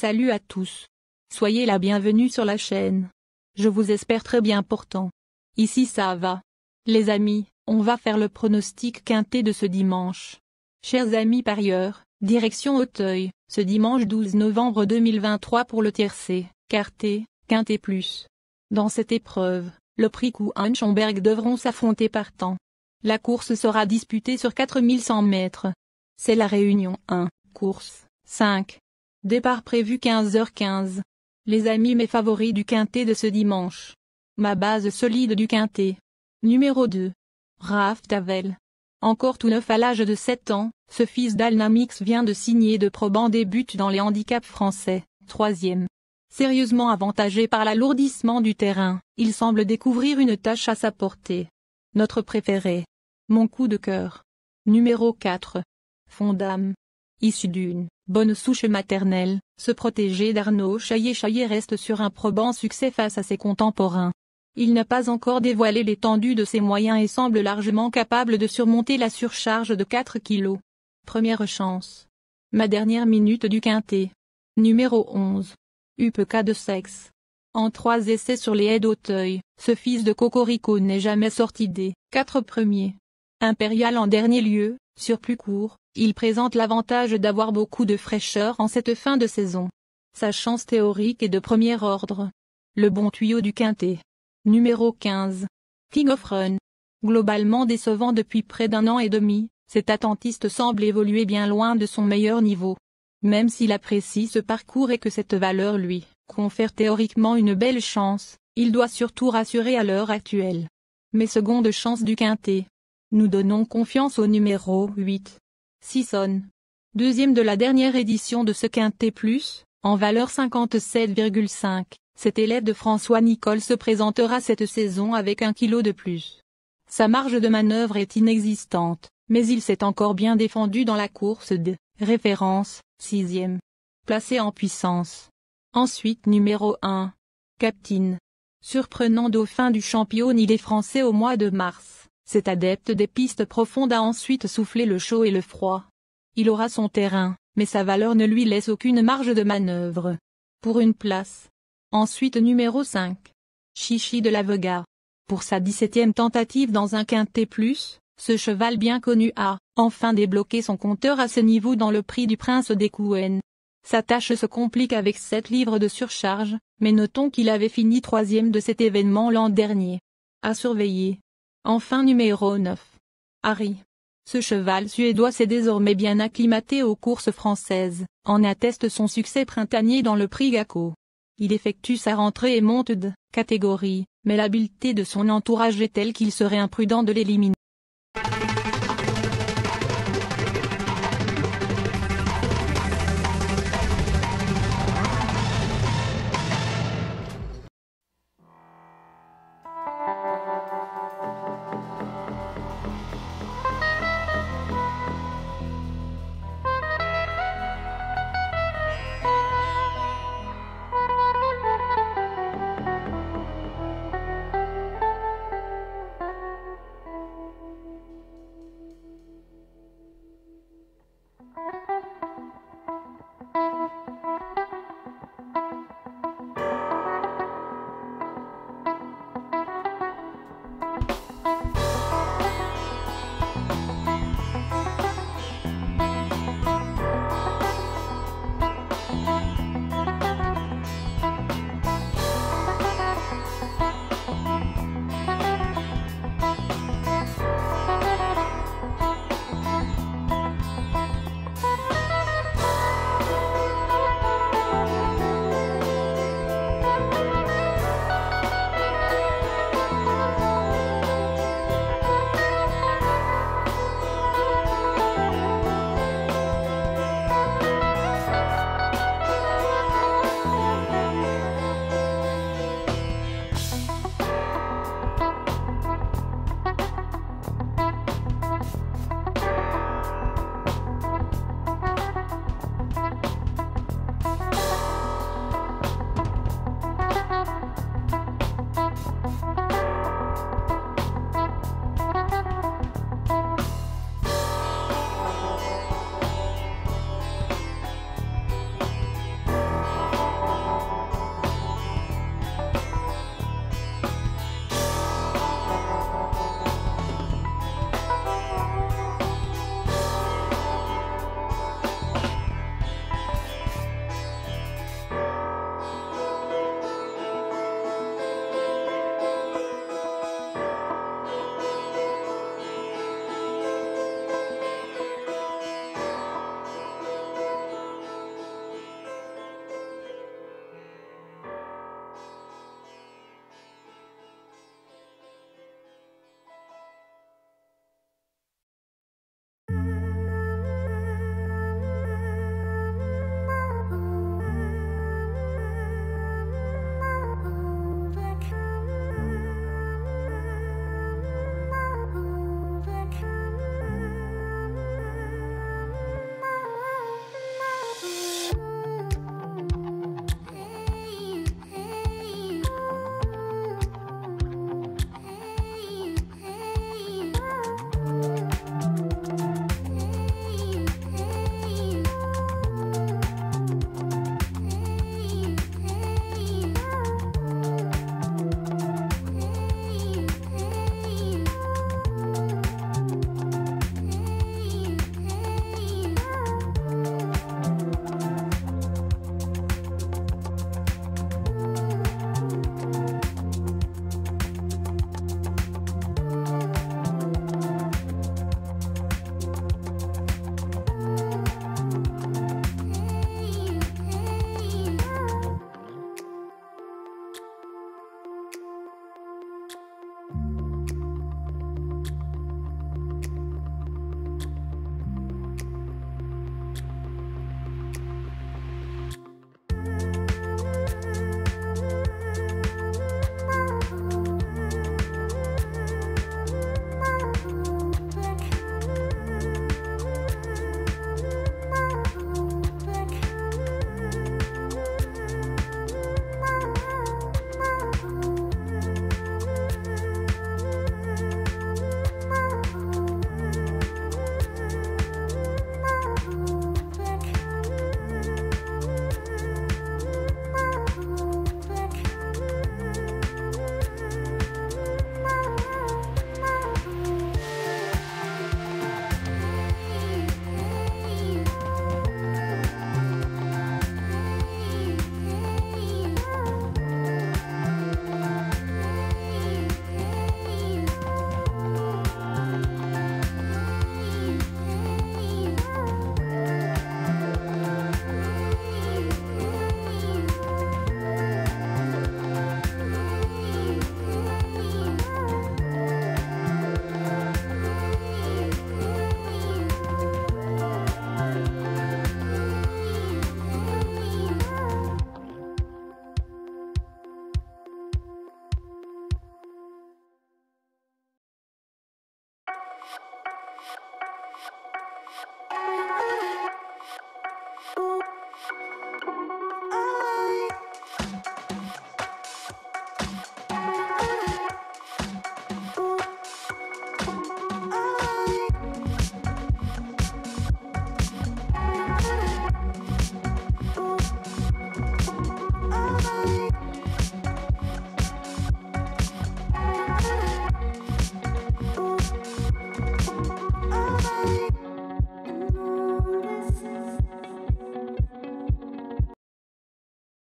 Salut à tous. Soyez la bienvenue sur la chaîne. Je vous espère très bien portant. Ici ça va. Les amis, on va faire le pronostic quintet de ce dimanche. Chers amis parieurs, direction Auteuil, ce dimanche 12 novembre 2023 pour le tiercé, quartet, quintet plus. Dans cette épreuve, le prix Kuenschenberg devront s'affronter par temps. La course sera disputée sur 4100 mètres. C'est la réunion 1, course 5. Départ prévu 15h15. Les amis mes favoris du quintet de ce dimanche. Ma base solide du quintet. Numéro 2. Raph Tavel. Encore tout neuf à l'âge de 7 ans, ce fils d'Alnamix vient de signer de probants débuts dans les handicaps français, 3e. Sérieusement avantagé par l'alourdissement du terrain, il semble découvrir une tâche à sa portée. Notre préféré. Mon coup de cœur. Numéro 4. Fondam. Issu d'une bonne souche maternelle, ce protégé d'Arnaud Chaillet reste sur un probant succès face à ses contemporains. Il n'a pas encore dévoilé l'étendue de ses moyens et semble largement capable de surmonter la surcharge de 4 kg. Première chance. Ma dernière minute du quintet. Numéro 11. UPK de sexe. En 3 essais sur les haies d'Auteuil, ce fils de Cocorico n'est jamais sorti des 4 premiers. Impérial en dernier lieu, sur plus court, il présente l'avantage d'avoir beaucoup de fraîcheur en cette fin de saison. Sa chance théorique est de premier ordre. Le bon tuyau du quintet. Numéro 15. King of Run. Globalement décevant depuis près d'un an et demi, cet attentiste semble évoluer bien loin de son meilleur niveau. Même s'il apprécie ce parcours et que cette valeur lui confère théoriquement une belle chance, il doit surtout rassurer à l'heure actuelle. Mais seconde chance du quintet. Nous donnons confiance au numéro 8. Sisson. Deuxième de la dernière édition de ce quintet plus, en valeur 57,5, cet élève de François Nicole se présentera cette saison avec 1 kg de plus. Sa marge de manœuvre est inexistante, mais il s'est encore bien défendu dans la course de référence, 6e. Placé en puissance. Ensuite numéro 1. Captain. Surprenant dauphin du championnat français au mois de mars. Cet adepte des pistes profondes a ensuite soufflé le chaud et le froid. Il aura son terrain, mais sa valeur ne lui laisse aucune marge de manœuvre. Pour une place. Ensuite numéro 5. Chichi de la Vega. Pour sa 17e tentative dans un quintet plus, ce cheval bien connu a enfin débloqué son compteur à ce niveau dans le prix du Prince des Couennes. Sa tâche se complique avec 7 livres de surcharge, mais notons qu'il avait fini 3e de cet événement l'an dernier. À surveiller. Enfin numéro 9. Harry. Ce cheval suédois s'est désormais bien acclimaté aux courses françaises, en atteste son succès printanier dans le prix Gaco. Il effectue sa rentrée et monte de catégorie, mais l'habileté de son entourage est telle qu'il serait imprudent de l'éliminer.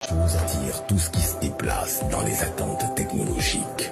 Vous attire tout ce qui se déplace dans les attentes technologiques.